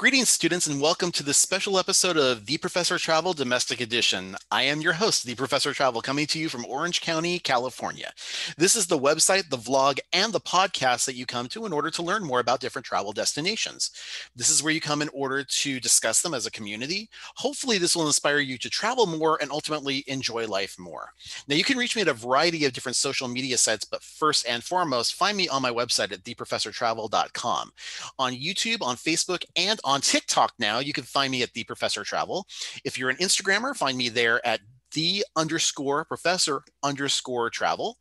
Greetings, students, and welcome to this special episode of The Professor Travel Domestic Edition. I am your host, The Professor Travel, coming to you from Orange County, California. This is the website, the vlog, and the podcast that you come to in order to learn more about different travel destinations. This is where you come in order to discuss them as a community. Hopefully, this will inspire you to travel more and ultimately enjoy life more. Now, you can reach me at a variety of different social media sites, but first and foremost, find me on my website at theprofessortravel.com. On YouTube, on Facebook, and on TikTok now, you can find me at The Professor Travel. If you're an Instagrammer, find me there at the_professor_travel.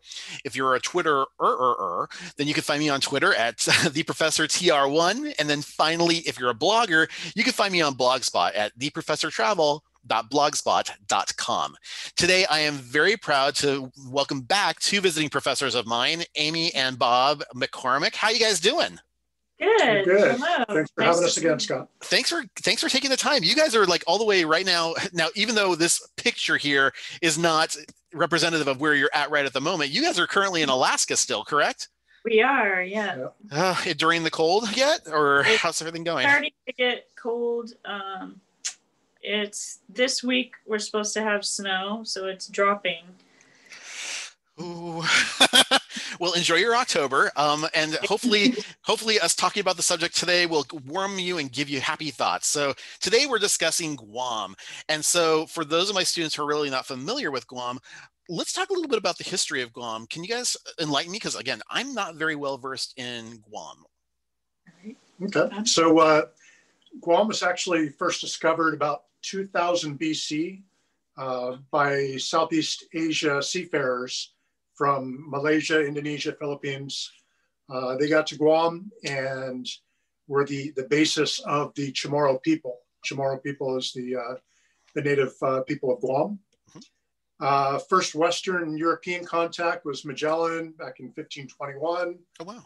If you're a Twitter then you can find me on Twitter at theprofessortr1. And then finally, if you're a blogger, you can find me on Blogspot at theprofessortravel.blogspot.com. Today, I am very proud to welcome back two visiting professors of mine, Amy and Bob McCormick. How you guys doing? Good. Good. Hello. Thanks for having us again, Scott. Thanks for taking the time. You guys are like all the way right now. Now, even though this picture here is not representative of where you're at right at the moment, you guys are currently in Alaska still, correct? We are, yeah. During the cold yet, or how's everything going? Starting to get cold. It's this week we're supposed to have snow, so it's dropping. Ooh. Well, enjoy your October, and hopefully us talking about the subject today will warm you and give you happy thoughts. So today we're discussing Guam. And so for those of my students who are really not familiar with Guam, let's talk a little bit about the history of Guam. Can you guys enlighten me? Because again, I'm not very well versed in Guam. Okay, so Guam was actually first discovered about 2000 BC by Southeast Asia seafarers from Malaysia, Indonesia, Philippines. They got to Guam and were the basis of the Chamorro people. Chamorro people is the native people of Guam. First Western European contact was Magellan back in 1521. Oh, wow.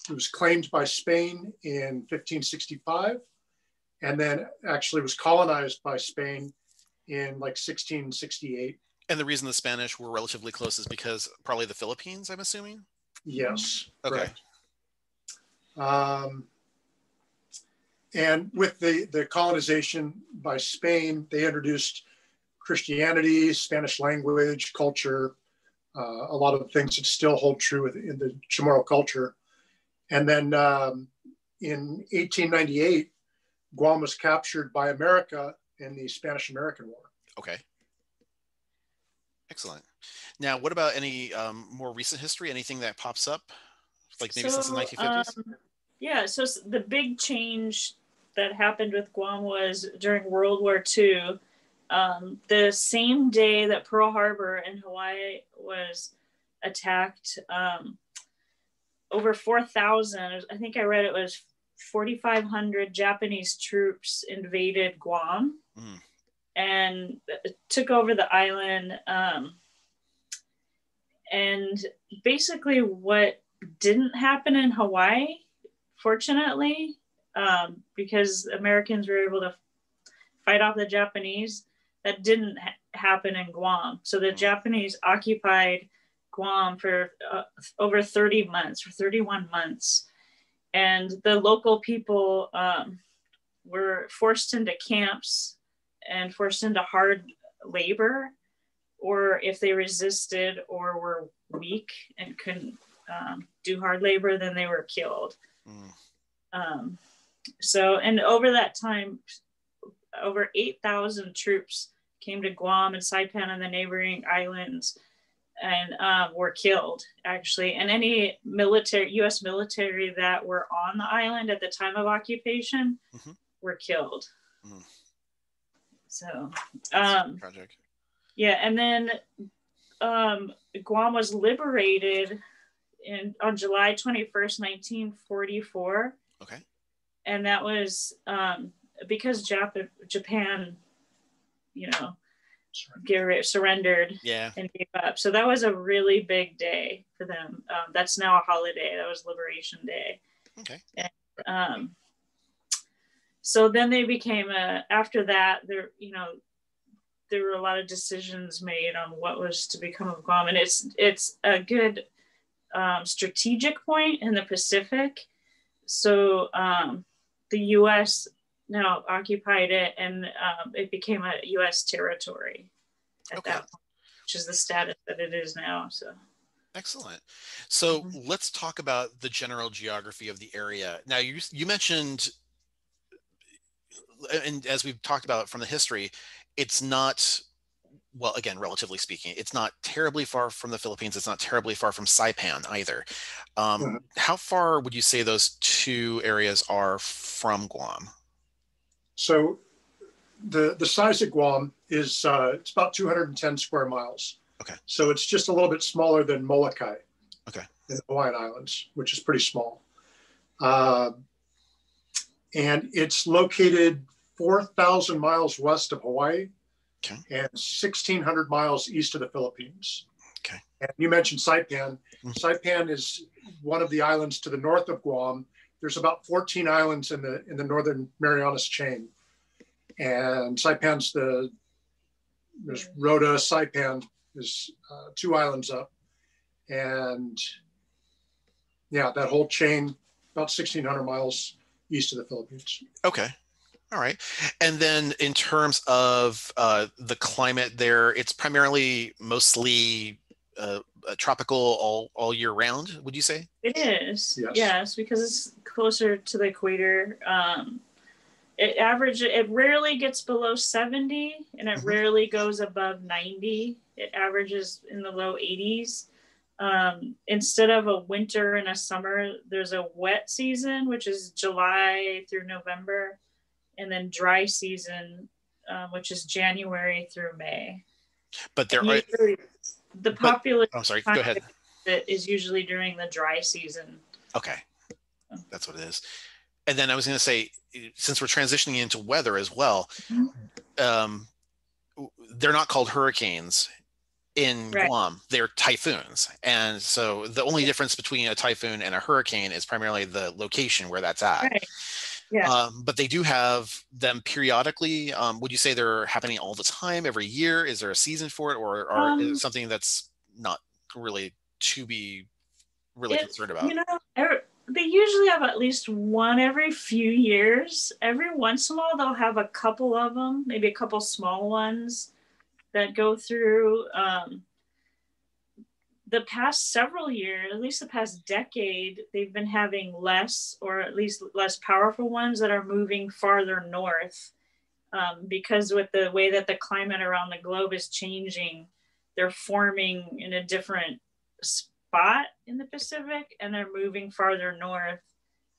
It was claimed by Spain in 1565, and then actually was colonized by Spain in like 1668. And the reason the Spanish were relatively close is because probably the Philippines, I'm assuming? Yes. Okay. And with the colonization by Spain, they introduced Christianity, Spanish language, culture, a lot of things that still hold true in the Chamorro culture. And then in 1898, Guam was captured by America in the Spanish-American War. Okay. Excellent. Now, what about any more recent history? Anything that pops up, like maybe since the 1950s? Yeah, so the big change that happened with Guam was during World War II. The same day that Pearl Harbor in Hawaii was attacked, over 4,000, I think I read it was 4,500 Japanese troops invaded Guam. And took over the island. And basically what didn't happen in Hawaii, fortunately, because Americans were able to fight off the Japanese, that didn't happen in Guam. So the Japanese occupied Guam for over 30 months, for 31 months. And the local people were forced into camps and forced into hard labor, or if they resisted or were weak and couldn't do hard labor, then they were killed. And over that time, over 8,000 troops came to Guam and Saipan and the neighboring islands and were killed, actually. And any U.S. military that were on the island at the time of occupation were killed. So, Tragic. Yeah, and then Guam was liberated on July 21st, 1944. Okay. And that was because Japan, surrendered and gave up. So that was a really big day for them. That's now a holiday. That was Liberation Day. Okay. And, so then they became after that, there were a lot of decisions made on what was to become of Guam. And it's a good strategic point in the Pacific. So the U.S. no, occupied it, and it became a U.S. territory at that point, which is the status that it is now. So. Excellent. So let's talk about the general geography of the area. Now, you mentioned, and as we've talked about from the history, it's not, well, again, relatively speaking, it's not terribly far from the Philippines. It's not terribly far from Saipan either. How far would you say those two areas are from Guam? So the size of Guam is it's about 210 square miles. Okay. So it's just a little bit smaller than Molokai. Okay. In the Hawaiian Islands, which is pretty small. And it's located 4,000 miles west of Hawaii, and 1,600 miles east of the Philippines. Okay. And you mentioned Saipan. Saipan is one of the islands to the north of Guam. There's about 14 islands in the Northern Marianas chain. And Saipan's there's Rota, Saipan is 2 islands up. And yeah, that whole chain, about 1,600 miles east of the Philippines. Okay. All right. And then in terms of the climate there, it's primarily mostly tropical all year round, would you say? It is. Yes, because it's closer to the equator. It rarely gets below 70, and it rarely goes above 90. It averages in the low 80s. Instead of a winter and a summer, there's a wet season, which is July through November, and then dry season, which is January through May. But there are the popular. I'm sorry. Go ahead. That is usually during the dry season. Okay, that's what it is. And then I was going to say, since we're transitioning into weather as well, they're not called hurricanes in Guam, they're typhoons. And so the only difference between a typhoon and a hurricane is primarily the location where that's at. Right. Yeah. But they do have them periodically. Would you say they're happening all the time, every year? Is there a season for it, or is it something that's not really to be really concerned about? They usually have at least one every few years. Every once in a while, they'll have a couple of them, maybe a couple small ones that go through. The past several years, at least the past decade, they've been having less, or at least less powerful ones that are moving farther north, because with the way that the climate around the globe is changing, they're forming in a different spot in the Pacific, and they're moving farther north.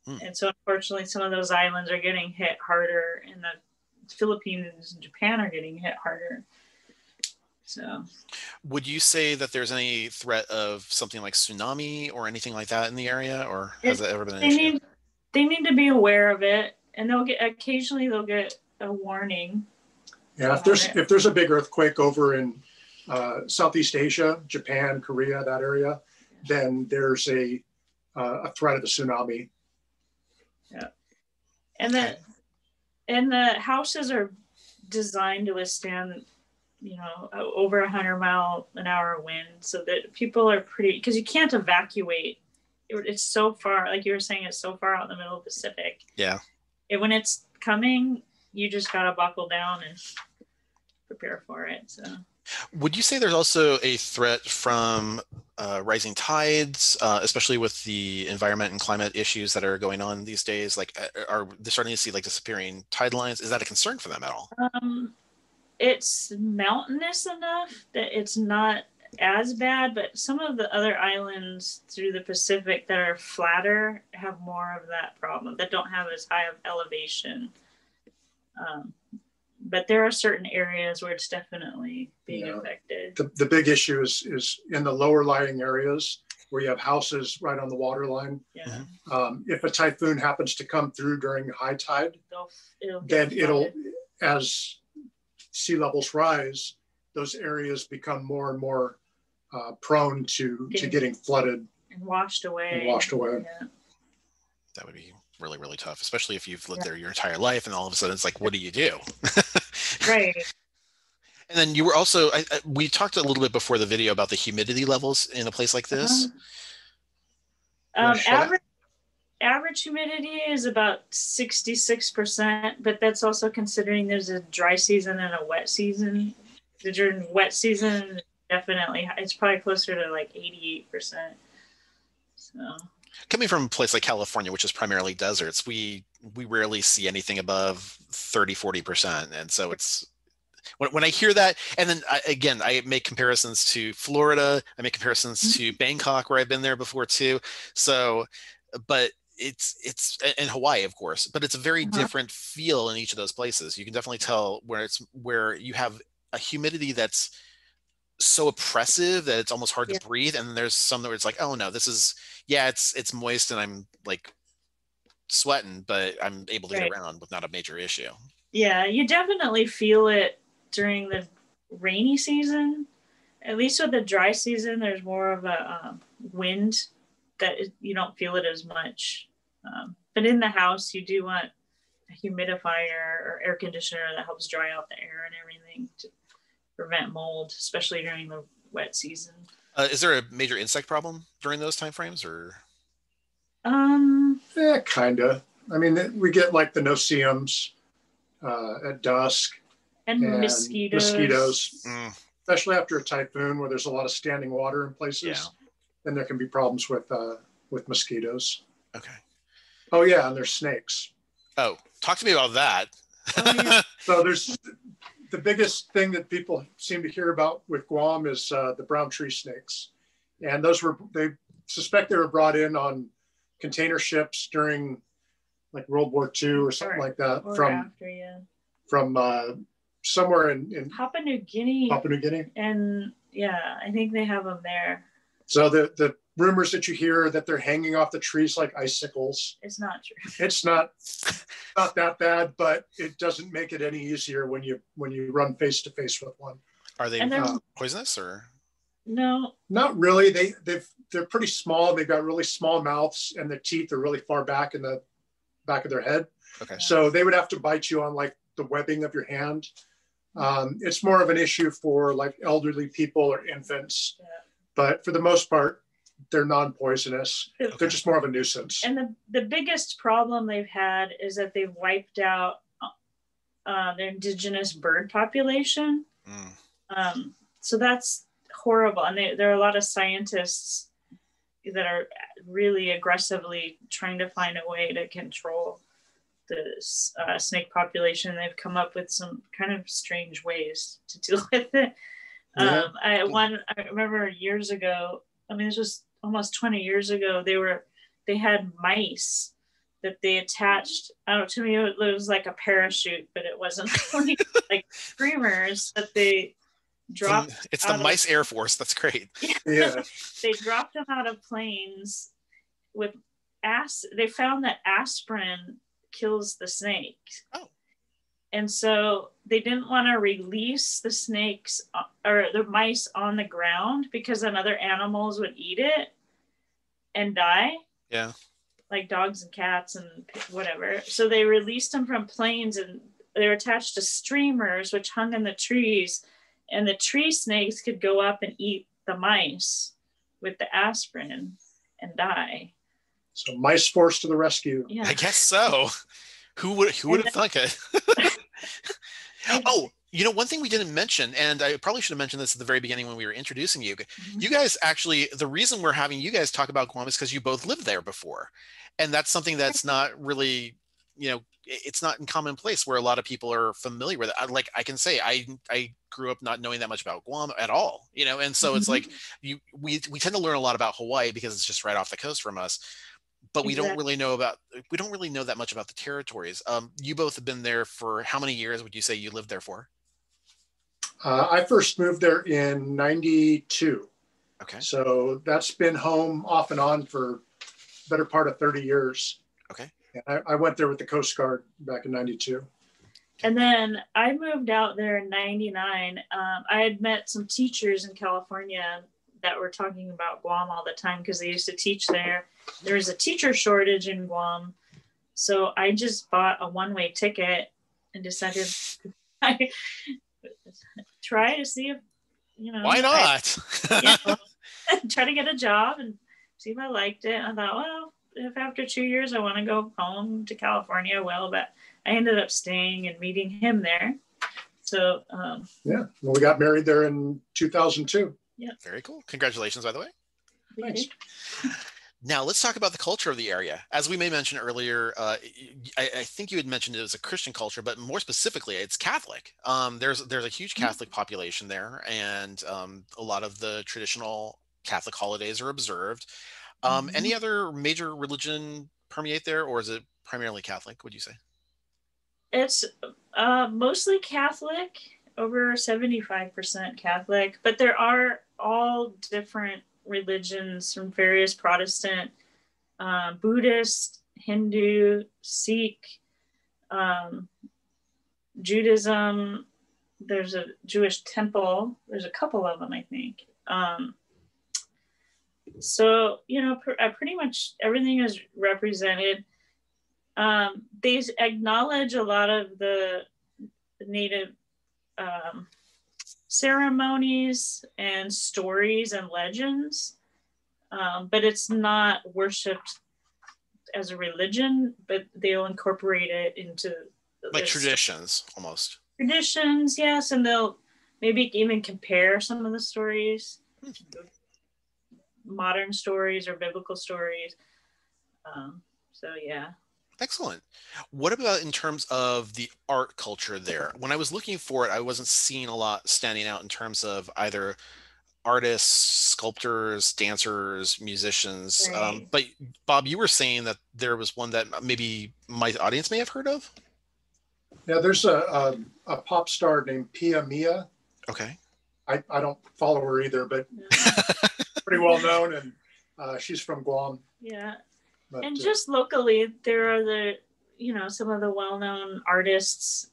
And so unfortunately, some of those islands are getting hit harder, and the Philippines and Japan are getting hit harder. So, would you say that there's any threat of something like tsunami or anything like that in the area, or has that ever been an issue? They need to be aware of it, and occasionally they'll get a warning. Yeah, if there's a big earthquake over in Southeast Asia, Japan, Korea, that area, then there's a threat of a tsunami. Yeah, and the houses are designed to withstand, over 100-mile-an-hour wind, so that people are because you can't evacuate. It's so far, like you were saying, it's so far out in the middle of the Pacific. Yeah. When it's coming, you just gotta buckle down and prepare for it. So. Would you say there's also a threat from rising tides, especially with the environment and climate issues that are going on these days? Like, are they starting to see like disappearing tide lines? Is that a concern for them at all? It's mountainous enough that it's not as bad, but some of the other islands through the Pacific that are flatter have more of that problem, that don't have as high of elevation. But there are certain areas where it's definitely being affected. The big issue is in the lower lying areas where you have houses right on the water line. Yeah. If a typhoon happens to come through during high tide, as sea levels rise, those areas become more and more prone to getting flooded and washed away. Yeah. That would be really, really tough, especially if you've lived there your entire life, and all of a sudden it's like, what do you do? Right. And then you were also, we talked a little bit before the video about the humidity levels in a place like this. average humidity is about 66%, but that's also considering there's a dry season and a wet season. During wet season, definitely, it's probably closer to like 88%. So coming from a place like California, which is primarily deserts, we rarely see anything above 30-40%. And so it's when I hear that, and then I make comparisons to Florida, I make comparisons to Bangkok, where I've been there before too. So, but it's in Hawaii, of course, but it's a very different feel in each of those places. You can definitely tell where you have a humidity that's so oppressive that it's almost hard to breathe, and then there's some where it's like, oh no, this is it's moist and I'm like sweating, but I'm able to get around with not a major issue. Yeah, you definitely feel it during the rainy season. At least with the dry season, there's more of a wind that you don't feel it as much. But in the house, you do want a humidifier or air conditioner that helps dry out the air and everything to prevent mold, especially during the wet season. Is there a major insect problem during those time frames, or? Yeah, kind of. I mean, we get like the no-see-ums at dusk. And mosquitoes. Especially after a typhoon where there's a lot of standing water in places. Yeah. Then there can be problems with mosquitoes. Okay. Oh yeah, and there's snakes. Oh, talk to me about that. So there's the biggest thing that people seem to hear about with Guam is the brown tree snakes, and they suspect they were brought in on container ships during like World War II or something like that from somewhere in Papua New Guinea. Papua New Guinea. And yeah, I think they have them there. So the rumors that you hear that they're hanging off the trees like icicles. It's not true. It's not that bad, but it doesn't make it any easier when you run face to face with one. Are they poisonous or? No. Not really. They're pretty small. They've got really small mouths, and their teeth are really far back in the back of their head. Okay. So they would have to bite you on like the webbing of your hand. It's more of an issue for like elderly people or infants, but for the most part, they're non-poisonous. Okay. They're just more of a nuisance. And the biggest problem they've had is that they've wiped out their indigenous bird population. So that's horrible. And there are a lot of scientists that are really aggressively trying to find a way to control the snake population. They've come up with some kind of strange ways to deal with it. I remember years ago, I mean, this was almost 20 years ago, they had mice that they attached. I don't know, to me, it was like a parachute, but it wasn't like streamers that they dropped. It's the mice Air Force. That's great. Yeah. They dropped them out of planes with they found that aspirin kills the snakes. Oh. And so they didn't want to release the snakes or the mice on the ground because then other animals would eat it and die. Yeah. Like dogs and cats and whatever. So they released them from planes, and they were attached to streamers which hung in the trees, and the tree snakes could go up and eat the mice with the aspirin and die. So mice force to the rescue. Yeah. I guess so. Who would have thunk it? Oh, one thing we didn't mention, and I probably should have mentioned this at the very beginning when we were introducing you. You guys actually, the reason we're having you guys talk about Guam is because you both lived there before. And that's something that's not really, it's not in commonplace where a lot of people are familiar with it. Like I can say, I grew up not knowing that much about Guam at all, and so it's like we tend to learn a lot about Hawaii because it's just right off the coast from us. But we don't really know that much about the territories. You both have been there for how many years would you say you lived there for? I first moved there in 92. Okay. So that's been home off and on for the better part of 30 years. Okay. And I went there with the Coast Guard back in 92. And then I moved out there in 99. I had met some teachers in California that were talking about Guam all the time because they used to teach there. There was a teacher shortage in Guam. So I just bought a one-way ticket and decided to try to see if, why not? Try to get a job and see if I liked it. I thought, well, if after 2 years I want to go home to California, well, but I ended up staying and meeting him there. So yeah, well, we got married there in 2002. Yeah, very cool. Congratulations, by the way. Thanks. Now let's talk about the culture of the area. As we may mention earlier, I think you had mentioned it was a Christian culture, but more specifically, it's Catholic. There's a huge Catholic population there, and a lot of the traditional Catholic holidays are observed. Any other major religion permeate there, or is it primarily Catholic, would you say? It's mostly Catholic, over 75% Catholic, but there are all different religions from various Protestant, Buddhist, Hindu, Sikh, Judaism. There's a Jewish temple. There's a couple of them, I think. So, pretty much everything is represented. They acknowledge a lot of the native ceremonies and stories and legends, but it's not worshipped as a religion, but they'll incorporate it into like traditions, almost. Traditions, yes, and they'll maybe even compare some of the stories, modern stories or biblical stories. So yeah. Excellent. What about in terms of the art culture there? When I was looking for it, I wasn't seeing a lot standing out in terms of either artists, sculptors, dancers, musicians. Right. But Bob, you were saying that there was one that maybe my audience may have heard of? Yeah, there's a pop star named Pia Mia. Okay. I don't follow her either, but pretty well known, and she's from Guam. Yeah. But, and just locally, there are some of the well-known artists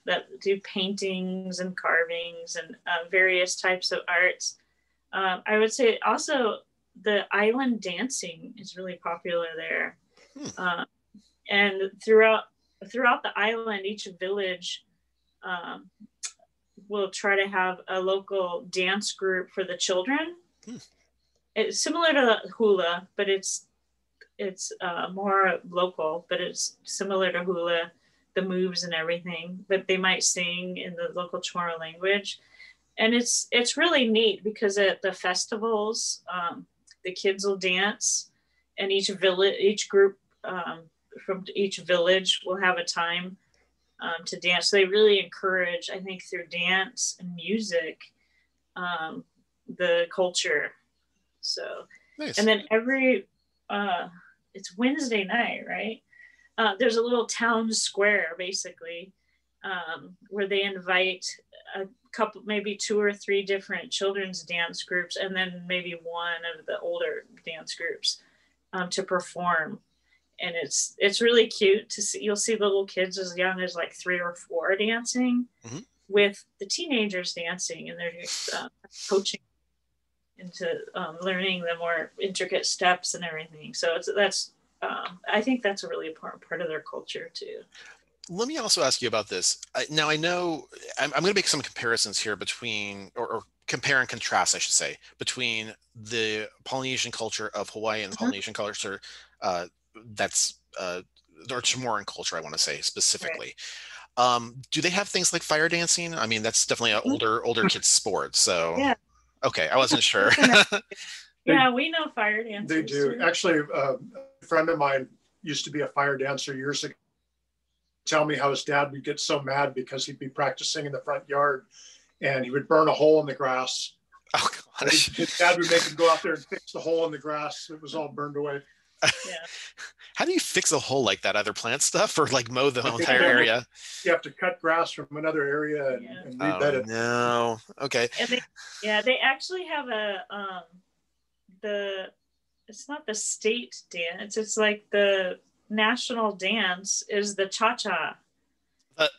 that do paintings and carvings and various types of arts. I would say also the island dancing is really popular there. And throughout the island, each village will try to have a local dance group for the children. It's similar to hula, but it's more local, but it's similar to hula, the moves and everything, but they might sing in the local Chamorro language. And it's really neat because at the festivals, the kids will dance, and each group from each village will have a time to dance. So they really encourage, I think, through dance and music, the culture. So, nice. And then it's Wednesday night, right? There's a little town square, basically, where they invite a couple, maybe 2 or 3 different children's dance groups, and then maybe one of the older dance groups to perform. And it's really cute to see. You'll see little kids as young as like 3 or 4 dancing with the teenagers dancing, and they're coaching into learning the more intricate steps and everything. So I think that's a really important part of their culture too. Let me also ask you about this. Now I know I'm going to make some comparisons here between, or compare and contrast, I should say, between the Polynesian culture of Hawaii and the Polynesian culture that's or Chamorro culture, I want to say specifically. Right. Do they have things like fire dancing? I mean, that's definitely an older kids sport. So yeah. Okay, I wasn't sure. Yeah, we know fire dancers. They do. Too. Actually, a friend of mine used to be a fire dancer years ago. Tell me how his dad would get so mad because he'd be practicing in the front yard and he would burn a hole in the grass. Oh, gosh. His dad would make him go out there and fix the hole in the grass. It was all burned away. Yeah. How do you fix a hole like that? Either plant stuff or like mow the entire area? You have to cut grass from another area and rebed it. No. Okay. And they actually have it's not the state dance. It's like the national dance is the cha-cha.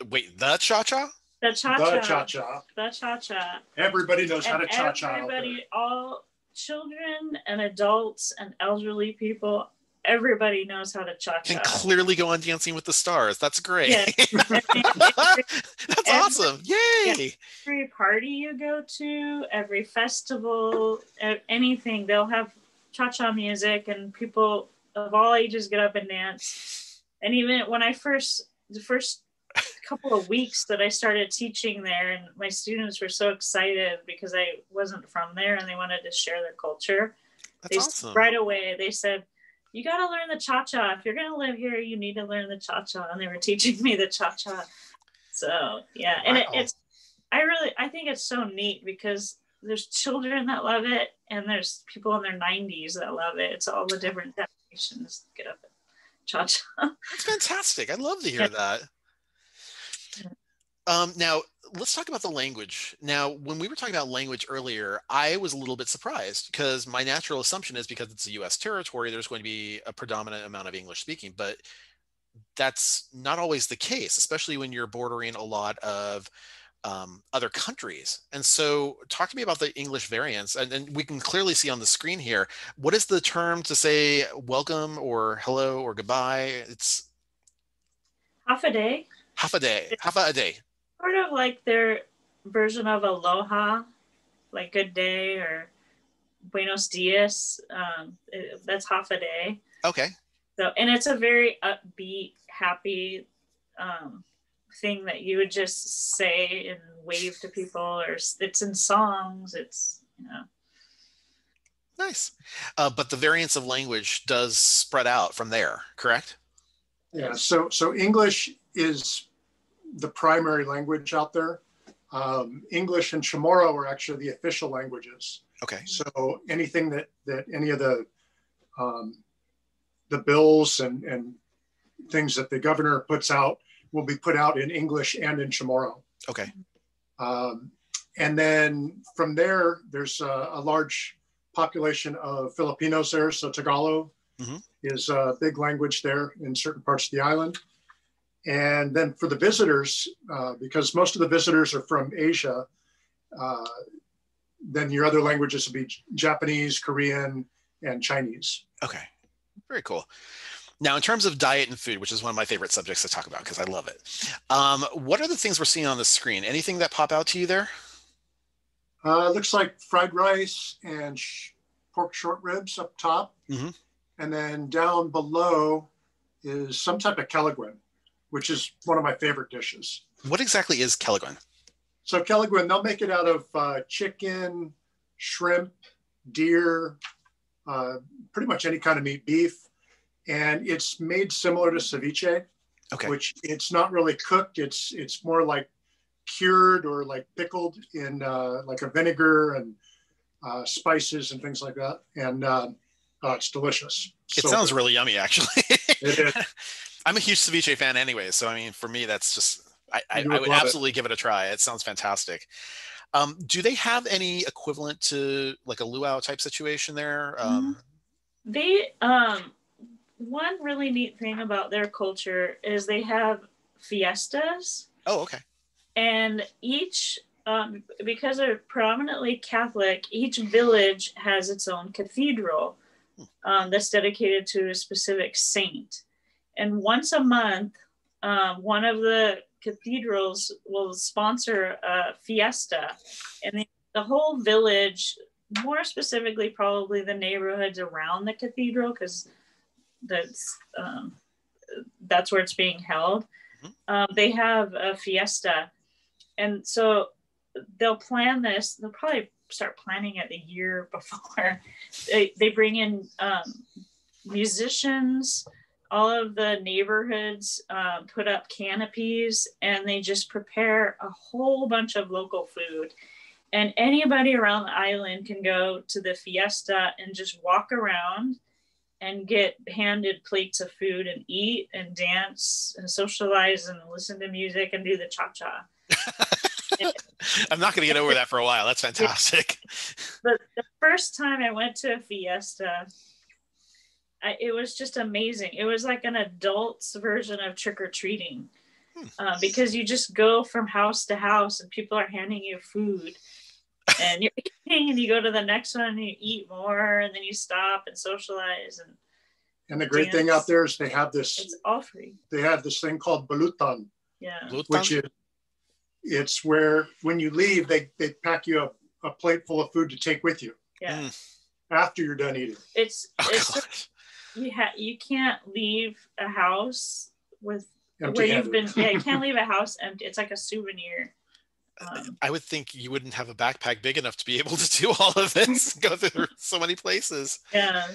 Wait, the cha-cha? The cha-cha. The cha-cha. The cha-cha. Everybody knows how to cha-cha. Everybody, all children and adults and elderly people, everybody knows how to cha-cha. Can clearly go on Dancing with the Stars. That's great. Yeah. That's awesome. Yay. Every party you go to, every festival, anything, they'll have cha-cha music, and people of all ages get up and dance. And even when the first couple of weeks that I started teaching there, and my students were so excited because I wasn't from there and they wanted to share their culture. That's awesome. Right away, they said, you got to learn the cha-cha. If you're going to live here, you need to learn the cha-cha. And they were teaching me the cha-cha. So, yeah. Wow. And I think it's so neat because there's children that love it and there's people in their 90s that love it. It's all the different generations get up and cha-cha. That's fantastic. I'd love to hear that. Now, let's talk about the language. Now, when we were talking about language earlier, I was a little bit surprised because my natural assumption is because it's a U.S. territory, there's going to be a predominant amount of English speaking, but that's not always the case, especially when you're bordering a lot of other countries. And so talk to me about the English variants. And we can clearly see on the screen here, what is the term to say welcome or hello or goodbye? It's half a day. Half a day. Half a day. Sort of like their version of aloha, like good day or buenos dias. That's half a day. Okay. So, and it's a very upbeat, happy thing that you would just say and wave to people, or it's in songs. It's, Nice. But the variance of language does spread out from there, correct? Yeah. So English is the primary language out there. English and Chamorro are actually the official languages. Okay. So anything that any of the bills and things that the governor puts out will be put out in English and in Chamorro. Okay. And then from there, there's a large population of Filipinos there. So Tagalog is a big language there in certain parts of the island. And then for the visitors, because most of the visitors are from Asia, then your other languages will be Japanese, Korean, and Chinese. Okay, very cool. Now, in terms of diet and food, which is one of my favorite subjects to talk about because I love it, what are the things we're seeing on the screen? Anything that pop out to you there? Looks like fried rice and pork short ribs up top. And then down below is some type of kelaguen, which is one of my favorite dishes. What exactly is kelaguen? So kelaguen, they'll make it out of chicken, shrimp, deer, pretty much any kind of meat, beef. And it's made similar to ceviche, which it's not really cooked. It's more like cured or like pickled in like a vinegar and spices and things like that. And it's delicious. It sounds really yummy, actually. It is. I'm a huge ceviche fan anyway. So, I mean, for me, that's just, I would absolutely give it a try. It sounds fantastic. Do they have any equivalent to like a luau type situation there? They, one really neat thing about their culture is they have fiestas. Oh, okay. And each, because they're predominantly Catholic, each village has its own cathedral that's dedicated to a specific saint. And once a month, one of the cathedrals will sponsor a fiesta. And the whole village, more specifically probably the neighborhoods around the cathedral, because that's where it's being held, they have a fiesta. And so they'll plan this, they'll probably start planning it the year before. They bring in musicians, all of the neighborhoods put up canopies, and they just prepare a whole bunch of local food. And anybody around the island can go to the fiesta and just walk around and get handed plates of food and eat and dance and socialize and listen to music and do the cha-cha. I'm not going to get over that for a while. That's fantastic. But the first time I went to a fiesta, it was just amazing. It was like an adult's version of trick-or-treating, because you just go from house to house and people are handing you food and you're eating, and you go to the next one and you eat more, and then you stop and socialize. And the great thing out there is they have this, it's all free. They have this thing called balutan, which is, it's where when you leave, they pack you a plate full of food to take with you. Yeah. After you're done eating. It's you can't leave a house with where Empty-handed. you've been. Yeah, you can't leave a house empty. It's like a souvenir. I would think you wouldn't have a backpack big enough to be able to do all of this, go through so many places. Yeah.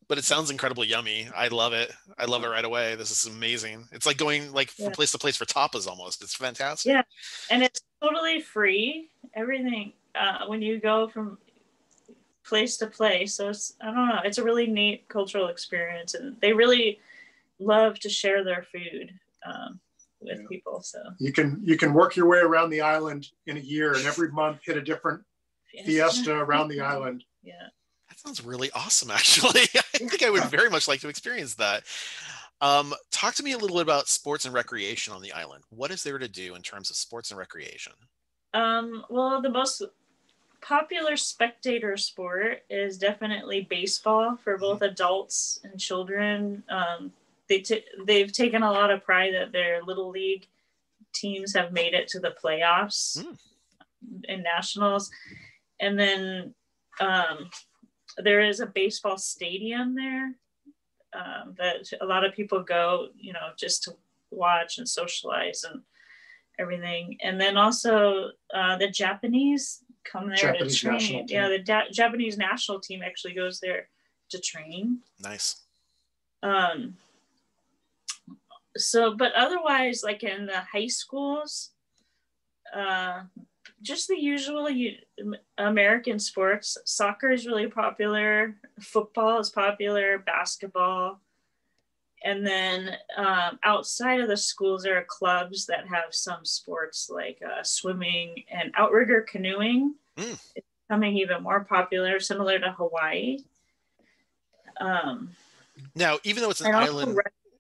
But it sounds incredibly yummy. I love it. I love it right away. This is amazing. It's like going like from place to place for tapas almost. It's fantastic. Yeah, and it's totally free. Everything when you go from place to place. So it's, I don't know. It's a really neat cultural experience, and they really love to share their food with people. So you can work your way around the island in a year, and every month hit a different fiesta around the island. Yeah. That sounds really awesome, actually. I think I would very much like to experience that. Talk to me a little bit about sports and recreation on the island. What is there to do in terms of sports and recreation? Well, the most popular spectator sport is definitely baseball for both adults and children. They've taken a lot of pride that their little league teams have made it to the playoffs and nationals. And then there is a baseball stadium there that a lot of people go, just to watch and socialize and everything. And then also the Japanese come there to train. Yeah, the Japanese national team actually goes there to train. Nice. So, but otherwise, like in the high schools, just the usual American sports. Soccer is really popular. Football is popular. Basketball. And then outside of the schools, there are clubs that have some sports like swimming and outrigger canoeing. It's becoming even more popular, similar to Hawaii. Now, even though it's an island,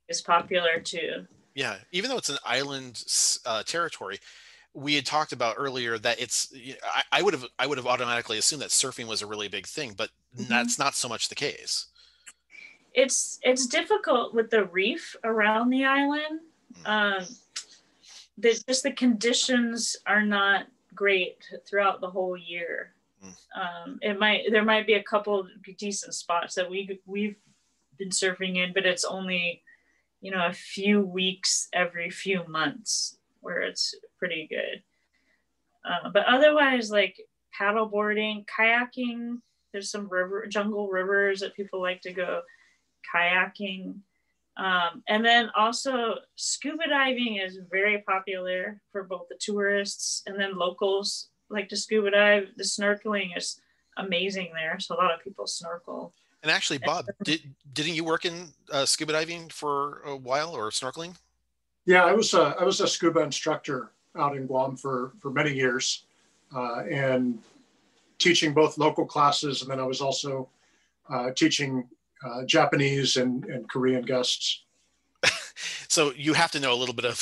is popular too. Yeah, even though it's an island territory, we had talked about earlier that it's. I would have automatically assumed that surfing was a really big thing, but that's not so much the case. It's difficult with the reef around the island. The conditions are not great throughout the whole year. There might be a couple decent spots that we've been surfing in, but it's only a few weeks every few months where it's pretty good. But otherwise, like paddle boarding, kayaking, there's some jungle rivers that people like to go kayaking. And then also scuba diving is very popular for both the tourists and then locals like to scuba dive. The snorkeling is amazing there. So a lot of people snorkel. And actually, Bob, didn't you work in scuba diving for a while or snorkeling? Yeah, I was a scuba instructor out in Guam for many years, and teaching both local classes, and then I was also teaching Japanese and Korean guests. So you have to know a little bit of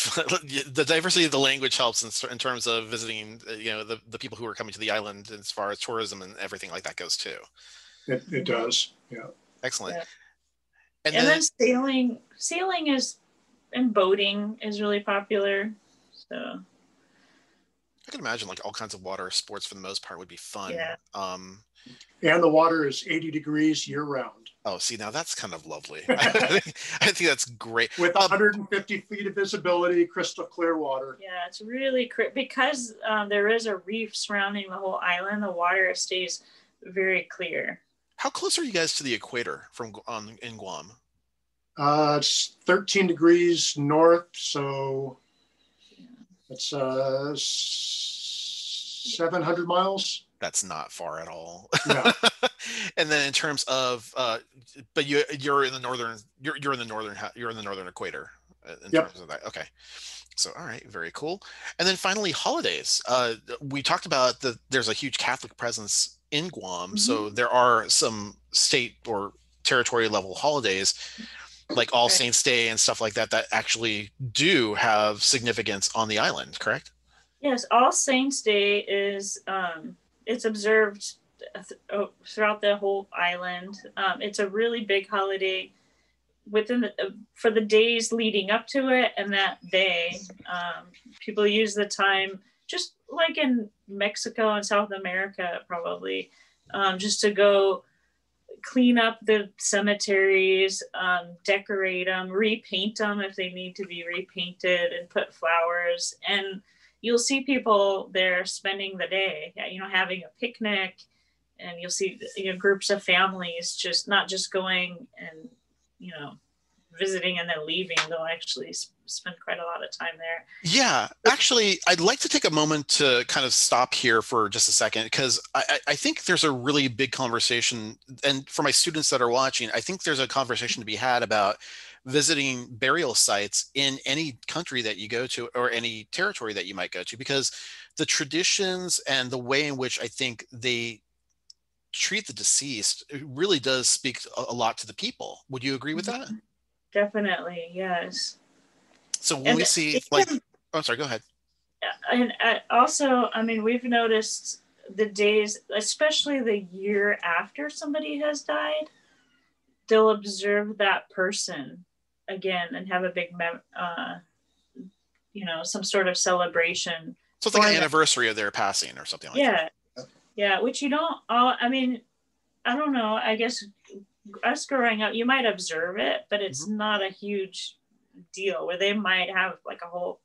the diversity of the language helps in terms of visiting, the people who are coming to the island as far as tourism and everything like that goes too. It does. Yeah. Excellent. Yeah. And then sailing is, and boating is really popular. So I can imagine like all kinds of water sports for the most part would be fun. Yeah. And the water is 80 degrees year round. Oh, see, now that's kind of lovely. I think that's great. With 150 feet of visibility, crystal clear water. Yeah, it's really because there is a reef surrounding the whole island. The water stays very clear. How close are you guys to the equator in Guam? It's 13 degrees north, so it's 700 miles. That's not far at all. Yeah. And then in terms of, but you're in the northern equator in terms of that. Okay. So, all right, very cool. And then finally, holidays. We talked about there's a huge Catholic presence in Guam, so there are some state or territory level holidays like All Saints Day and stuff like that actually do have significance on the island, correct? Yes, All Saints Day is it's observed throughout the whole island. It's a really big holiday for the days leading up to it, and that day people use the time, just like in Mexico and South America probably, just to go clean up the cemeteries, decorate them, repaint them if they need to be repainted, and put flowers. And you'll see people there spending the day, having a picnic, and you'll see groups of families just not just going and visiting and then leaving. They'll actually spend quite a lot of time there. Yeah, actually, I'd like to take a moment to kind of stop here for just a second, because I think there's a really big conversation, and for my students that are watching, I think there's a conversation to be had about visiting burial sites in any country that you go to, or any territory that you might go to, because the traditions and the way in which I think they treat the deceased, it really does speak a lot to the people. Would you agree with that? Definitely, yes. So when we see, like, oh, I'm sorry, go ahead. And also, we've noticed the days, especially the year after somebody has died, they'll observe that person again and have a big, some sort of celebration. So it's like an anniversary of their passing or something like that. Yeah, which you don't, I don't know, I guess us growing up, you might observe it, but it's not a huge deal, where they might have like a whole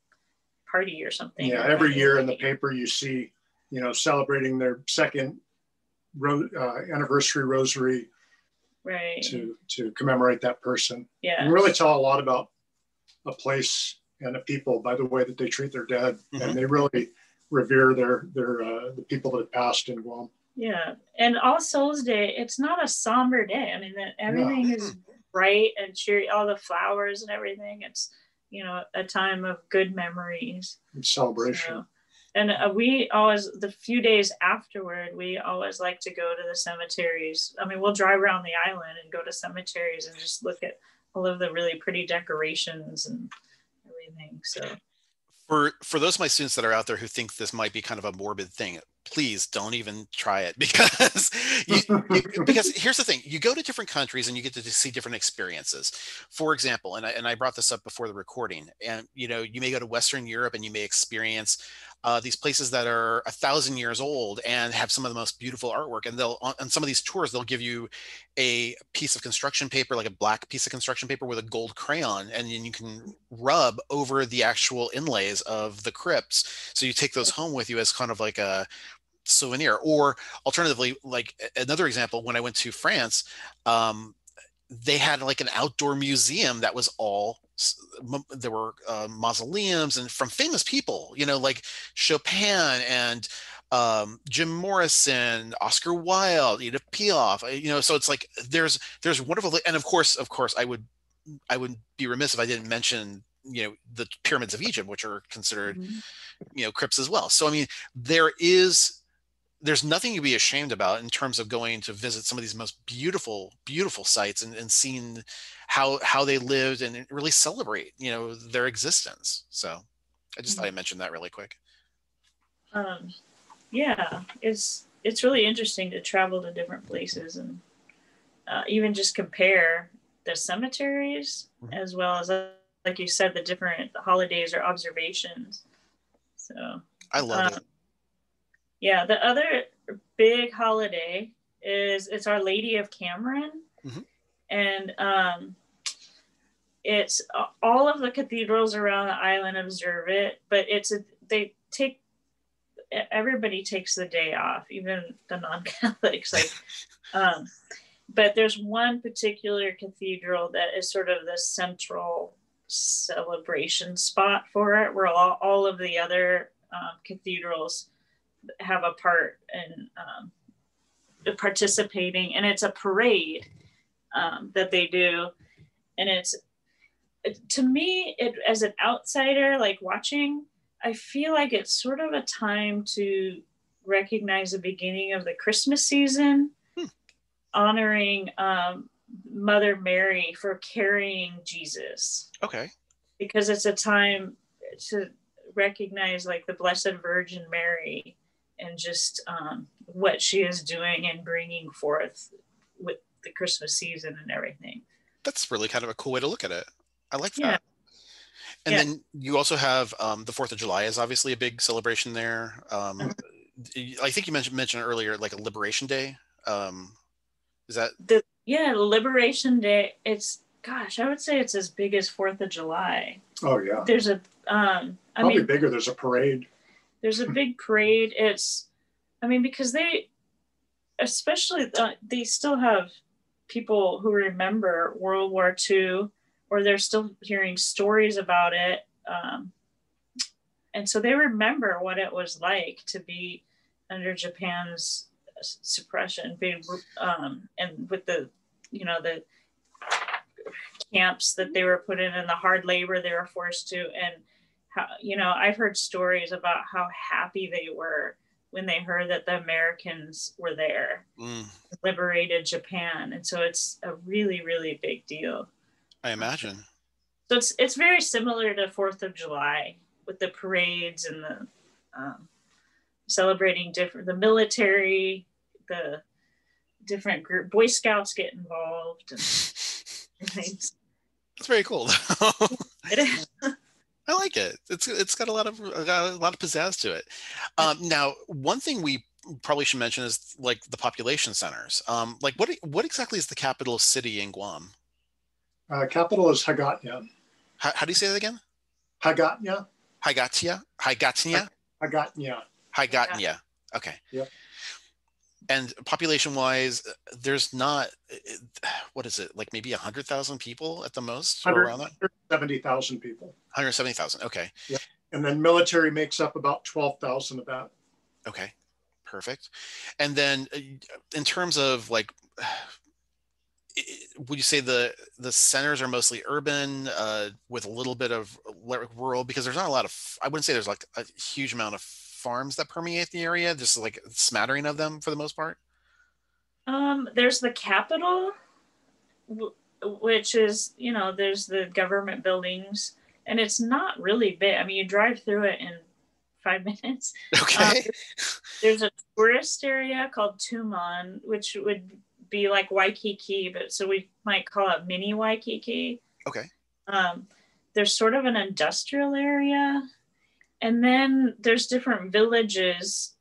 party or something. Yeah, every year in the paper you see, celebrating their second anniversary rosary, right, to commemorate that person. Yeah, and really tell a lot about a place and a people by the way that they treat their dead, and they really revere the people that passed in Guam. Yeah, and All Souls Day, it's not a somber day. Everything is bright and cheery, all the flowers and everything. It's, a time of good memories. And celebration. And we always, the few days afterward, we always like to go to the cemeteries. We'll drive around the island and go to cemeteries and just look at all of the really pretty decorations and everything. So for those of my students that are out there who think this might be kind of a morbid thing, please don't even try it, because because here's the thing: you go to different countries and you get to see different experiences. For example, and I brought this up before the recording, and you may go to Western Europe and you may experience these places that are 1,000 years old and have some of the most beautiful artwork. And they'll, on some of these tours, they'll give you a piece of construction paper, like a black piece of construction paper with a gold crayon, and then you can rub over the actual inlays of the crypts. So you take those home with you as kind of like a souvenir. Or alternatively, like another example, when I went to France, they had like an outdoor museum that was all, there were mausoleums and from famous people, like Chopin and Jim Morrison, Oscar Wilde, Edith Piaf, so it's like there's wonderful, and of course I would be remiss if I didn't mention the pyramids of Egypt, which are considered crypts as well. So there's nothing to be ashamed about in terms of going to visit some of these most beautiful sites and seeing how they lived and really celebrate their existence. So I just thought I'd mention that really quick. Yeah, it's really interesting to travel to different places and even just compare the cemeteries as well as, like you said, the different holidays or observations. So I love it. Yeah, the other big holiday it's Our Lady of Cameron, and it's all of the cathedrals around the island observe it, but everybody takes the day off, even the non-Catholics. But there's one particular cathedral that is sort of the central celebration spot for it, where all of the other cathedrals have a part in participating, and it's a parade that they do, and to me, as an outsider, like watching, I feel like it's sort of a time to recognize the beginning of the Christmas season, honoring Mother Mary for carrying Jesus. Okay. Because it's a time to recognize like the Blessed Virgin Mary and just what she is doing and bringing forth with the Christmas season and everything. That's really kind of a cool way to look at it. I like that. And then you also have the 4th of July is obviously a big celebration there. I think you mentioned earlier, like a Liberation Day. Is that Liberation Day? It's, gosh, I would say it's as big as 4th of July. Oh yeah. There's a probably bigger. There's a parade. There's a big parade. It's, because they, especially they still have people who remember World War II, or they're still hearing stories about it. And so they remember what it was like to be under Japan's suppression, and with the, the camps that they were put in and the hard labor they were forced to. And how, I've heard stories about how happy they were when they heard that the Americans were there, liberated Japan. And so it's a really, really big deal. I imagine. So it's very similar to 4th of July, with the parades and the celebrating the military, the different group, Boy Scouts get involved. And That's very cool. It is. I like it. It's got a lot of pizzazz to it. Now, one thing we probably should mention is like the population centers. Like what exactly is the capital city in Guam? Capital is Hagåtña. How do you say that again? Hagåtña. Hagåtña. Hagåtña. Hagåtña. Hagåtña. Okay. Yep. And population-wise, there's not, what is it, like maybe 100,000 people at the most, or around that? 170,000 people. 170,000. Okay. Yep. And then military makes up about 12,000 of that. Okay. Perfect. And then in terms of like, would you say the centers are mostly urban with a little bit of rural? Because there's not a lot of, I wouldn't say there's like a huge amount of farms that permeate the area, just like a smattering of them for the most part. There's the capital, which is, there's the government buildings, and it's not really big. You drive through it in 5 minutes. Okay. There's a tourist area called Tumon, which would be like Waikiki, but so we might call it mini Waikiki. Okay. There's sort of an industrial area, and then there's different villages.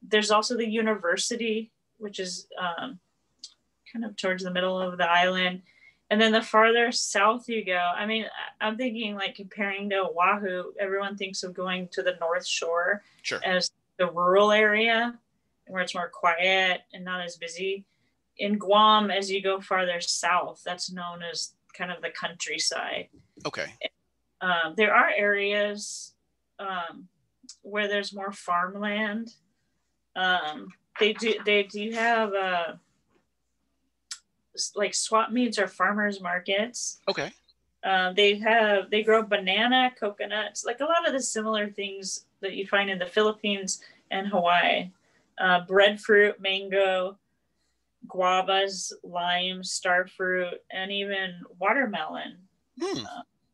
There's also the university, which is kind of towards the middle of the island. And then the farther south you go, I'm thinking like comparing to Oahu, everyone thinks of going to the North Shore as the rural area where it's more quiet and not as busy. In Guam, as you go farther south, that's known as kind of the countryside. Okay. There are areas where there's more farmland. They do have like swap meets or farmers markets. Okay. They grow banana, coconuts, like a lot of the similar things that you find in the Philippines and Hawaii. Breadfruit, mango, guavas, limes, starfruit, and even watermelon.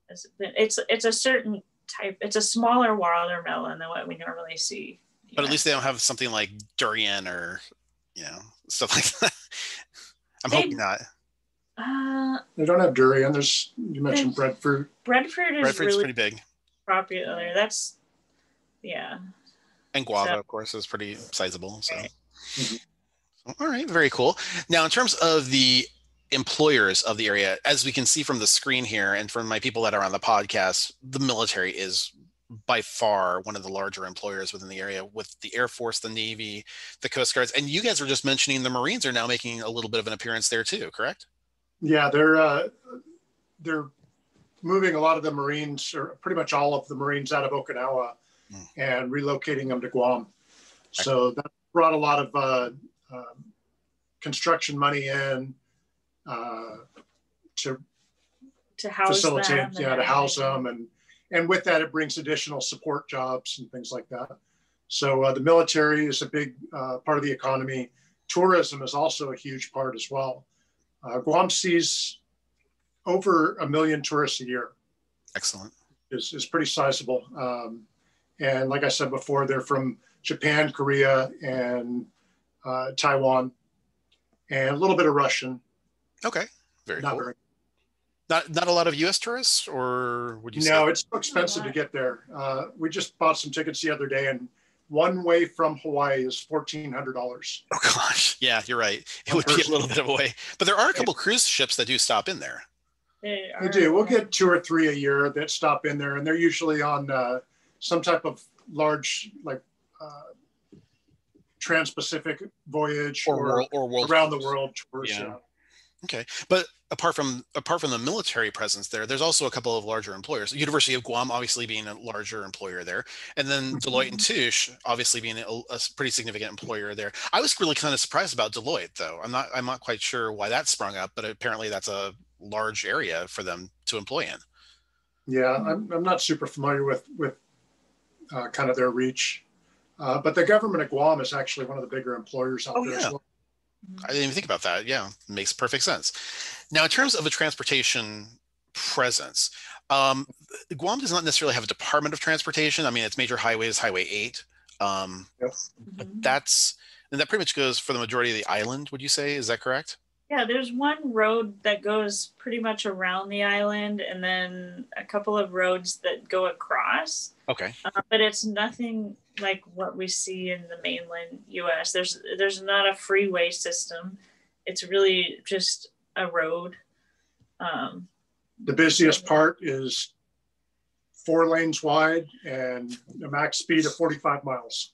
It's a certain type. It's a smaller watermelon than what we normally see. But at least they don't have something like durian or stuff like that. I'm hoping not. They don't have durian. You mentioned breadfruit. Breadfruit's really pretty big. Popular. That's And guava, of course, is pretty sizable. So, all right, very cool. Now, in terms of the employers of the area, as we can see from the screen here, and from my people that are on the podcast, the military is by far one of the larger employers within the area, with the Air Force, the Navy, the Coast Guards, and you guys were just mentioning the Marines are now making a little bit of an appearance there too, correct? Yeah, they're moving a lot of the Marines, or pretty much all of the Marines, out of Okinawa and relocating them to Guam. So that brought a lot of construction money in to house facilitate, them, to house them, and with that, it brings additional support jobs and things like that. So the military is a big part of the economy. Tourism is also a huge part as well. Guam sees over 1 million tourists a year. Excellent. Is pretty sizable. And like I said before, they're from Japan, Korea, and Taiwan, and a little bit of Russian. Okay, very Not cool. very. Not a lot of U.S. tourists, or would you say? No, it's so expensive to get there. We just bought some tickets the other day, and one way from Hawaii is $1,400. Oh gosh, yeah, you're right. It would be a little bit of a way, but there are a couple cruise ships that do stop in there. They do. We'll get 2 or 3 a year that stop in there, and they're usually on some type of large, like trans-Pacific voyage or world around the world tours. Yeah. Okay, but apart from the military presence there, there's also a couple of larger employers. University of Guam obviously being a larger employer there, and then Deloitte and Touche obviously being a pretty significant employer there. I was really kind of surprised about Deloitte, though. I'm not quite sure why that sprung up, but apparently that's a large area for them to employ in. Yeah, I'm not super familiar with kind of their reach, but the government of Guam is actually one of the bigger employers out there as well. I didn't even think about that. Yeah, makes perfect sense. Now, in terms of a transportation presence, Guam does not necessarily have a Department of Transportation. I mean, it's major highways, Highway 8. Yes. But that pretty much goes for the majority of the island, would you say? Is that correct? Yeah, there's one road that goes pretty much around the island, and then a couple of roads that go across. Okay. But it's nothing like what we see in the mainland U.S. There's not a freeway system. It's really just a road. The busiest part is 4 lanes wide and a max speed of 45 miles.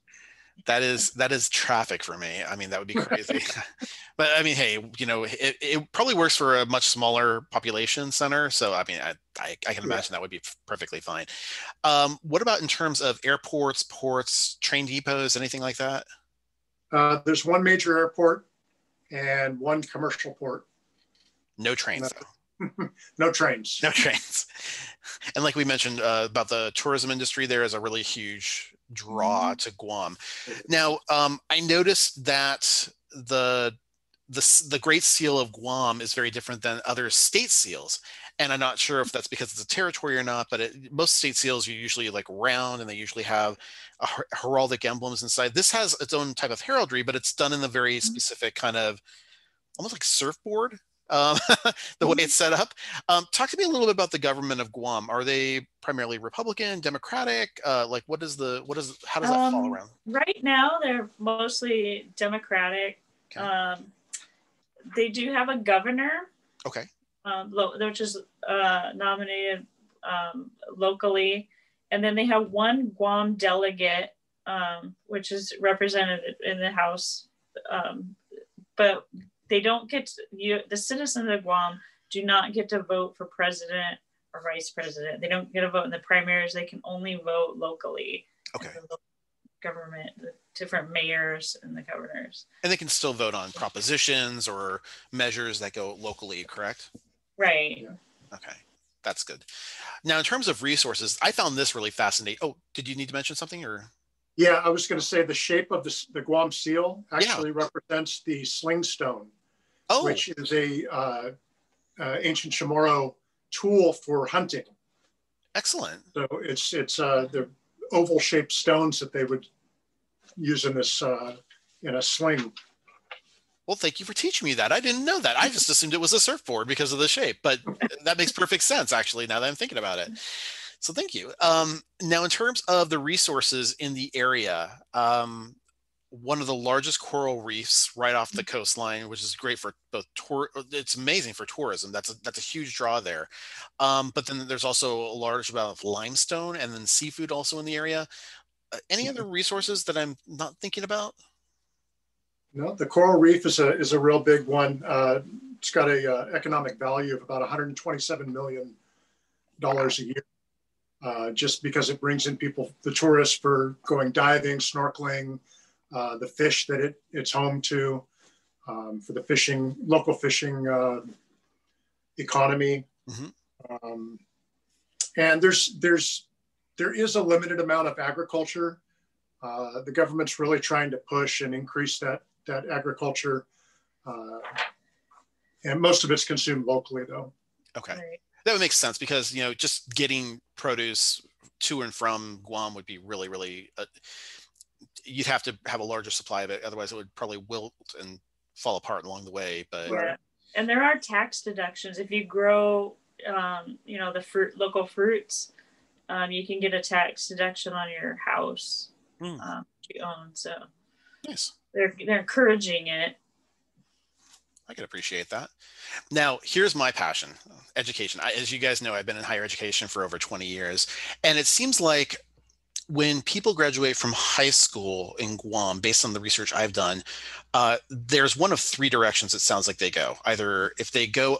That is traffic for me. I mean, that would be crazy. But I mean, hey, it probably works for a much smaller population center. So I mean, I can imagine that would be perfectly fine. What about in terms of airports, ports, train depots, anything like that? There's one major airport and one commercial port. No trains, though. No trains. No trains. And like we mentioned about the tourism industry, there is a really huge draw to Guam. Now, I noticed that the Great Seal of Guam is very different than other state seals. And I'm not sure if that's because it's a territory or not, but most state seals are usually like round and they usually have heraldic emblems inside. This has its own type of heraldry, but it's done in a very specific kind of almost like surfboard, the way it's set up. Talk to me a little bit about the government of Guam. Are they primarily Republican, Democratic? Like how does that fall around? Right now, they're mostly Democratic. Okay. They do have a governor. Okay. Which is nominated locally, and then they have one Guam delegate, which is represented in the House, but they don't get the citizens of Guam do not get to vote for president or vice president. They don't get a vote in the primaries. They can only vote locally. Okay. Government, the different mayors and the governors. And they can still vote on propositions or measures that go locally, correct? Right. Okay, that's good. Now, in terms of resources, I found this really fascinating. Oh, did you need to mention something or? Yeah, I was going to say the shape of the Guam seal actually represents the sling stone, which is a ancient Chamorro tool for hunting. Excellent. So it's the oval shaped stones that they would use in this in a sling. Well, thank you for teaching me that. I didn't know that. I just assumed it was a surfboard because of the shape, but that makes perfect sense, actually, now that I'm thinking about it. So thank you. Now, in terms of the resources in the area, one of the largest coral reefs right off the coastline, which is great for both it's amazing for tourism. That's a huge draw there. But then there's also a large amount of limestone and then seafood also in the area. Any other resources that I'm not thinking about? No, the coral reef is a real big one. It's got a economic value of about $127 million a year, just because it brings in people, the tourists, for going diving, snorkeling, the fish that it's home to, for the local fishing economy. Mm-hmm. And there is a limited amount of agriculture. The government's really trying to push and increase that agriculture, and most of it's consumed locally, though. Okay, that would make sense because just getting produce to and from Guam would be really, really. You'd have to have a larger supply of it, otherwise it would probably wilt and fall apart along the way. But yeah, and there are tax deductions if you grow, the local fruits. You can get a tax deduction on your house. she owned. So nice. They're encouraging it. I can appreciate that. Now, here's my passion, education. As you guys know, I've been in higher education for over 20 years. And it seems like when people graduate from high school in Guam, based on the research I've done, there's one of three directions it sounds like they go. Either if they go,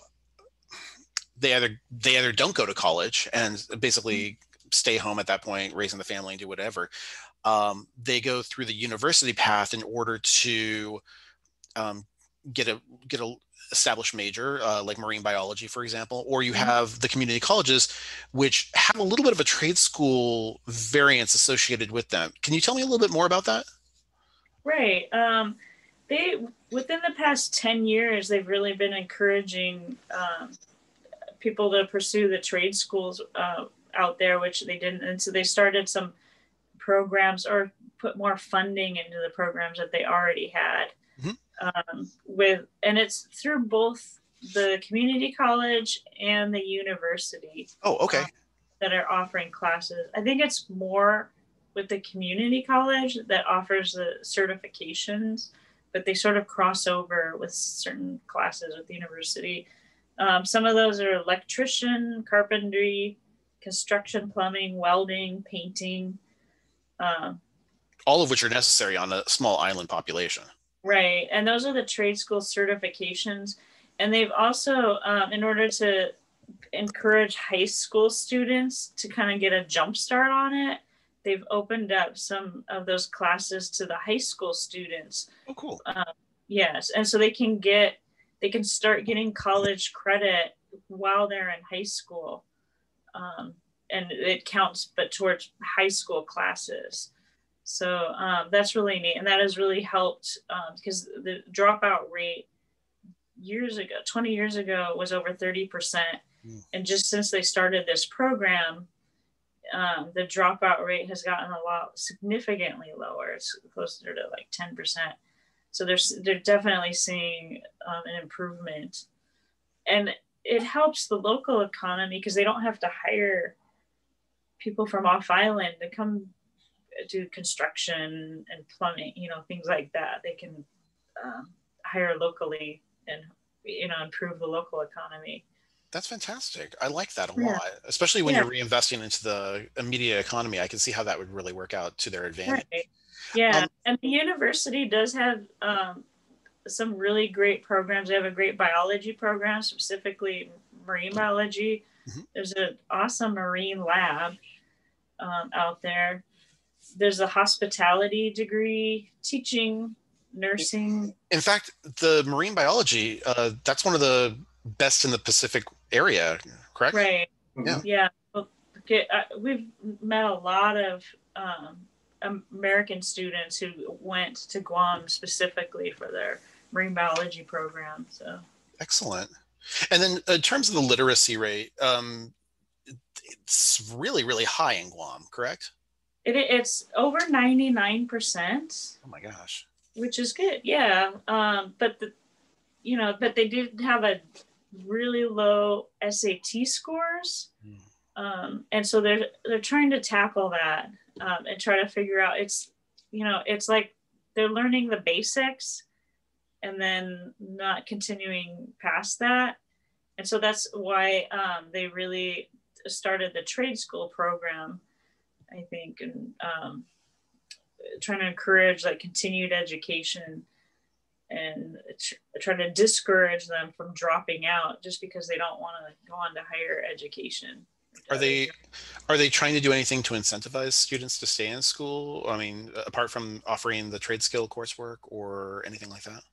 they either don't go to college and basically stay home at that point, raising the family and do whatever. They go through the university path in order to get a established major, like marine biology, for example, or you have the community colleges, which have a little bit of a trade school variance associated with them. Can you tell me a little bit more about that? Right. They, within the past 10 years, they've really been encouraging people to pursue the trade schools out there, which they didn't. And so they started some programs or put more funding into the programs that they already had. And it's through both the community college and the university. Oh, okay. That are offering classes. I think it's more with the community college that offers the certifications, but they sort of cross over with certain classes with the university. Some of those are electrician, carpentry, construction, plumbing, welding, painting. All of which are necessary on a small island population. Right. And those are the trade school certifications. And they've also, in order to encourage high school students to kind of get a jump start on it, they've opened up some of those classes to the high school students. Oh, cool. Yes. And so they can start getting college credit while they're in high school. And it counts, but towards high school classes. So that's really neat. And that has really helped because the dropout rate 20 years ago was over 30%. And just since they started this program, the dropout rate has gotten significantly lower. It's closer to like 10%. So they're definitely seeing an improvement. And it helps the local economy because they don't have to hire people from off island to come do construction and plumbing, things like that. They can hire locally and, improve the local economy. That's fantastic. I like that a lot, especially when you're reinvesting into the immediate economy. I can see how that would really work out to their advantage. Right. Yeah. And the university does have some really great programs. They have a great biology program, specifically marine biology. There's an awesome marine lab out there. There's a hospitality degree, teaching, nursing. In fact, the marine biology, that's one of the best in the Pacific area, correct? Right. Yeah. Well, we've met a lot of American students who went to Guam specifically for their marine biology program. So excellent. And then in terms of the literacy rate, it's really, really high in Guam, correct? It's over 99%. Oh my gosh. Which is good. Yeah. But they did have a really low SAT scores. And so they're trying to tackle that and try to figure out it's like they're learning the basics and then not continuing past that. And so that's why they really started the trade school program, I think, and trying to encourage like continued education and try to discourage them from dropping out just because they don't want to go on to higher education. Are they trying to do anything to incentivize students to stay in school? I mean, apart from offering the trade skill coursework or anything like that?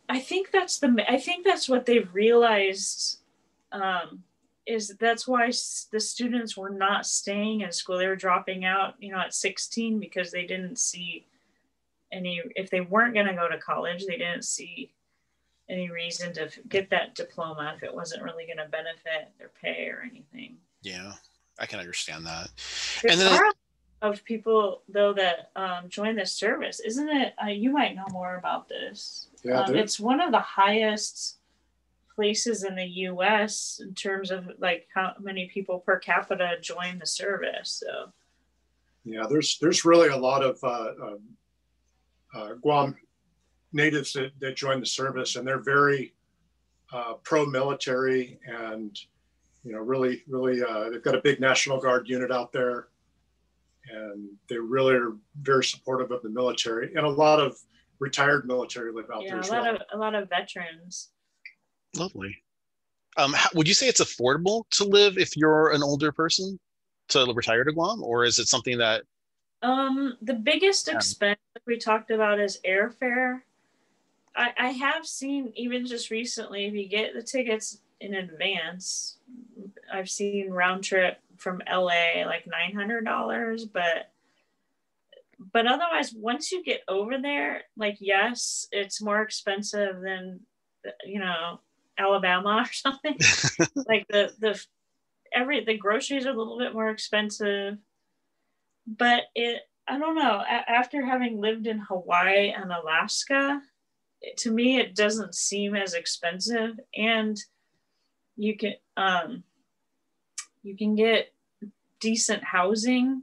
I think that's what they've realized is that's why the students were not staying in school. They were dropping out, at 16 because they didn't see if they weren't going to go to college, they didn't see any reason to get that diploma if it wasn't really going to benefit their pay or anything. Yeah, I can understand that. There are of people though that join the service, isn't it? You might know more about this. Yeah, it's one of the highest places in the U.S. in terms of like how many people per capita join the service. So Yeah, there's really a lot of Guam natives that join the service, and they're very pro-military, and really they've got a big National Guard unit out there, and they really are very supportive of the military, and a lot of retired military live out there as well. A lot of veterans. Lovely. Would you say it's affordable to live if you're an older person to retire to Guam, or is it something that? The biggest expense that we talked about is airfare. I have seen, even just recently, if you get the tickets in advance, I've seen round trip from LA like $900, but otherwise, once you get over there, like, yes, it's more expensive than, Alabama or something. Like the groceries are a little bit more expensive, but I don't know, after having lived in Hawaii and Alaska, to me it doesn't seem as expensive, and you can get decent housing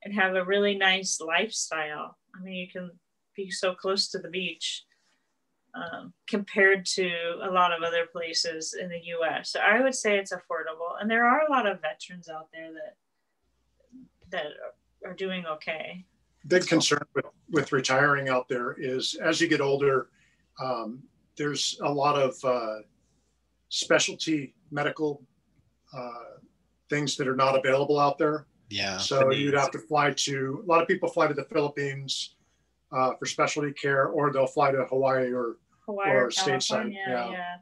and have a really nice lifestyle. I mean, you can be so close to the beach compared to a lot of other places in the US. So I would say it's affordable, and there are a lot of veterans out there that are doing okay. Big concern with retiring out there is, as you get older, there's a lot of specialty medical things that are not available out there. Yeah. So you'd have to fly to, a lot of people fly to the Philippines for specialty care, or they'll fly to Hawaii or stateside. Yeah.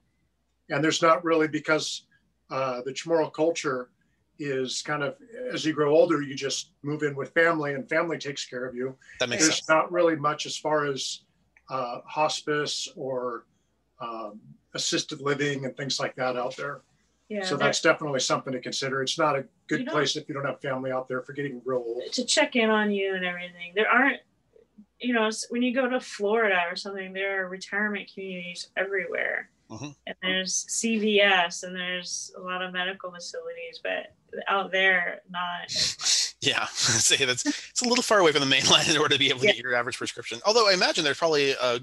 And there's not really, because the Chamorro culture is kind of, as you grow older, you just move in with family, and family takes care of you. That makes sense. There's not really much as far as hospice or assisted living and things like that out there. Yeah, so that's definitely something to consider. It's not a good place if you don't have family out there for getting real old. To check in on you and everything. There aren't, when you go to Florida or something, there are retirement communities everywhere. Mm-hmm. And there's CVS, and there's a lot of medical facilities, but out there, not. Yeah, it's a little far away from the mainland in order to be able to get your average prescription. Although I imagine there's probably a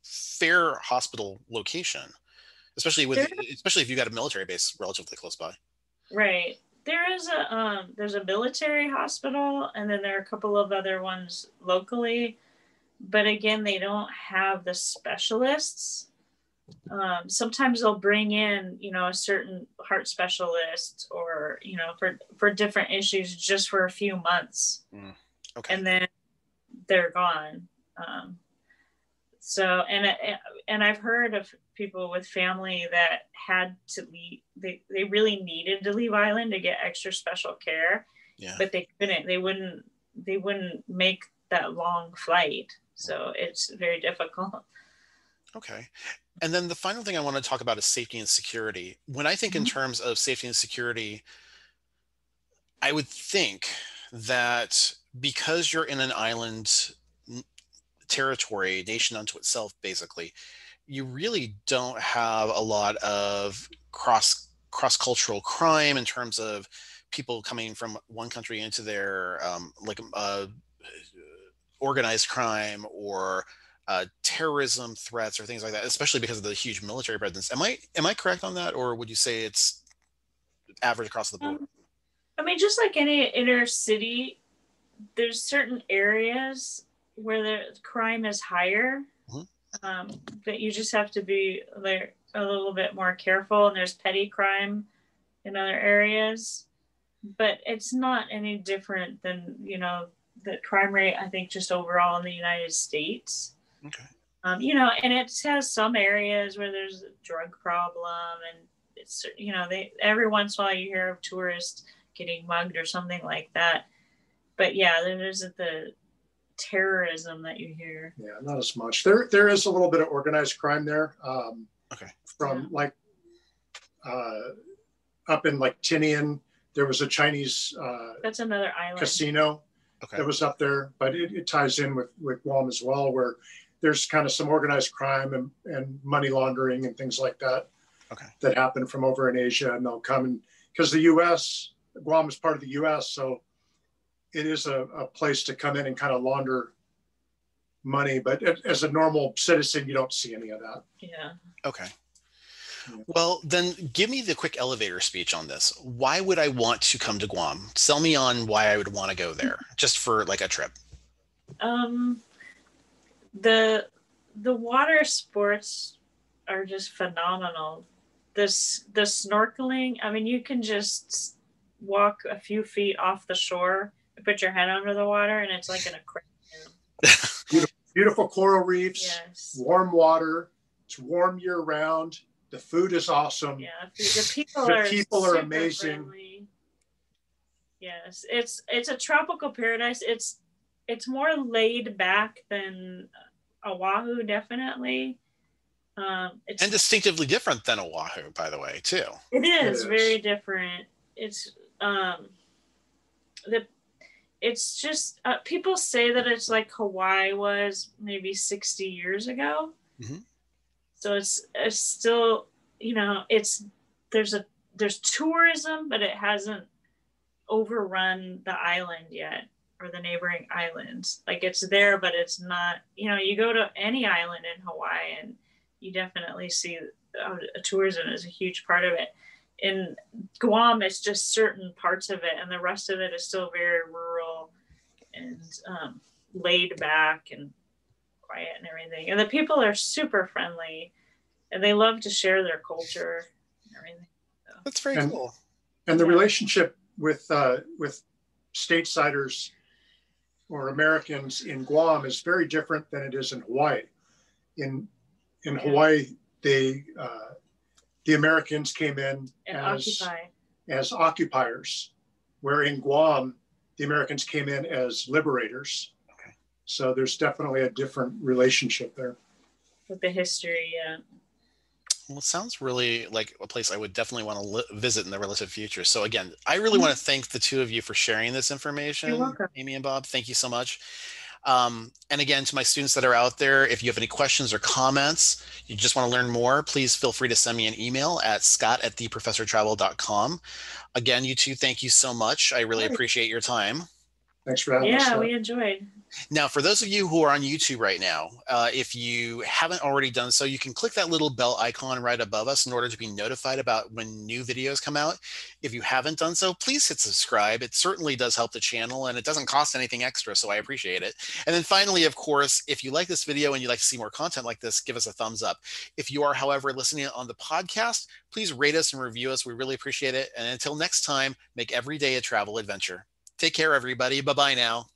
fair hospital location, especially if you got a military base relatively close by. Right. There's a military hospital, and then there are a couple of other ones locally, but again, they don't have the specialists. Sometimes they'll bring in, a certain heart specialist, or, for different issues, just for a few months. Okay. And then they're gone. So, and I've heard of people with family that had to leave. They really needed to leave island to get extra special care, but they couldn't. They wouldn't make that long flight. So it's very difficult. Okay. And then the final thing I want to talk about is safety and security. When I think in terms of safety and security, I would think that because you're in an island territory, nation unto itself, basically, you really don't have a lot of cross-cultural crime in terms of people coming from one country into their organized crime or terrorism threats or things like that, especially because of the huge military presence. Am I correct on that, or would you say it's average across the board? I mean, just like any inner city, there's certain areas where the crime is higher, that you just have to be a little bit more careful. And there's petty crime in other areas, but it's not any different than, the crime rate, I think, just overall in the United States. Okay. And it has some areas where there's a drug problem, and it's, every once in a while you hear of tourists getting mugged or something like that. But yeah, there isn't the terrorism that you hear. Yeah, not as much. There is a little bit of organized crime there. From up in like Tinian, there was a Chinese that's another island casino that was up there, but it ties in with Guam as well, where there's kind of some organized crime and money laundering and things like that that happen from over in Asia, and they'll come, and because Guam is part of the US, so it is a place to come in and kind of launder money, but as a normal citizen, you don't see any of that. Yeah. Okay. Well, then give me the quick elevator speech on this. Why would I want to come to Guam? Sell me on why I would want to go there, just for like a trip. The water sports are just phenomenal. The snorkeling, I mean, you can just walk a few feet off the shore and put your head under the water, and it's like an aquarium. Beautiful coral reefs, yes. Warm water. It's warm year round. The food is awesome. Yeah, the people are amazing. Friendly. Yes, it's a tropical paradise. It's more laid back than Oahu, definitely. It's and distinctively different than Oahu, by the way, too. It is very different. It's it's just people say that it's like Hawaii was maybe 60 years ago. Mm-hmm. So it's still, you know, there's tourism, but it hasn't overrun the island yet, or the neighboring islands. Like, it's there, but it's not, you know, you go to any island in Hawaii and you definitely see tourism is a huge part of it. In Guam, it's just certain parts of it, and the rest of it is still very rural and laid back and quiet and everything. And the people are super friendly, and they love to share their culture and everything. So. That's very cool. And the relationship with stateside or Americans in Guam is very different than it is in Hawaii. In Hawaii, the Americans came in as occupiers, where in Guam, the Americans came in as liberators. Okay. So there's definitely a different relationship there. With the history, yeah. Well, it sounds really like a place I would definitely want to visit in the relative future. So again, I really want to thank the two of you for sharing this information. You're welcome. Amy and Bob, thank you so much. And again, to my students that are out there, if you have any questions or comments, you just want to learn more, please feel free to send me an email at scott@theprofessortravel.com. Again, you two, thank you so much. I really appreciate your time. Thanks for having us. Yeah, we enjoyed. Now, for those of you who are on YouTube right now, if you haven't already done so, you can click that little bell icon right above us in order to be notified about when new videos come out. If you haven't done so, please hit subscribe. It certainly does help the channel, and it doesn't cost anything extra, so I appreciate it. And then finally, of course, if you like this video and you'd like to see more content like this, give us a thumbs up. If you are, however, listening on the podcast, please rate us and review us. We really appreciate it. And until next time, make every day a travel adventure. Take care, everybody. Bye-bye now.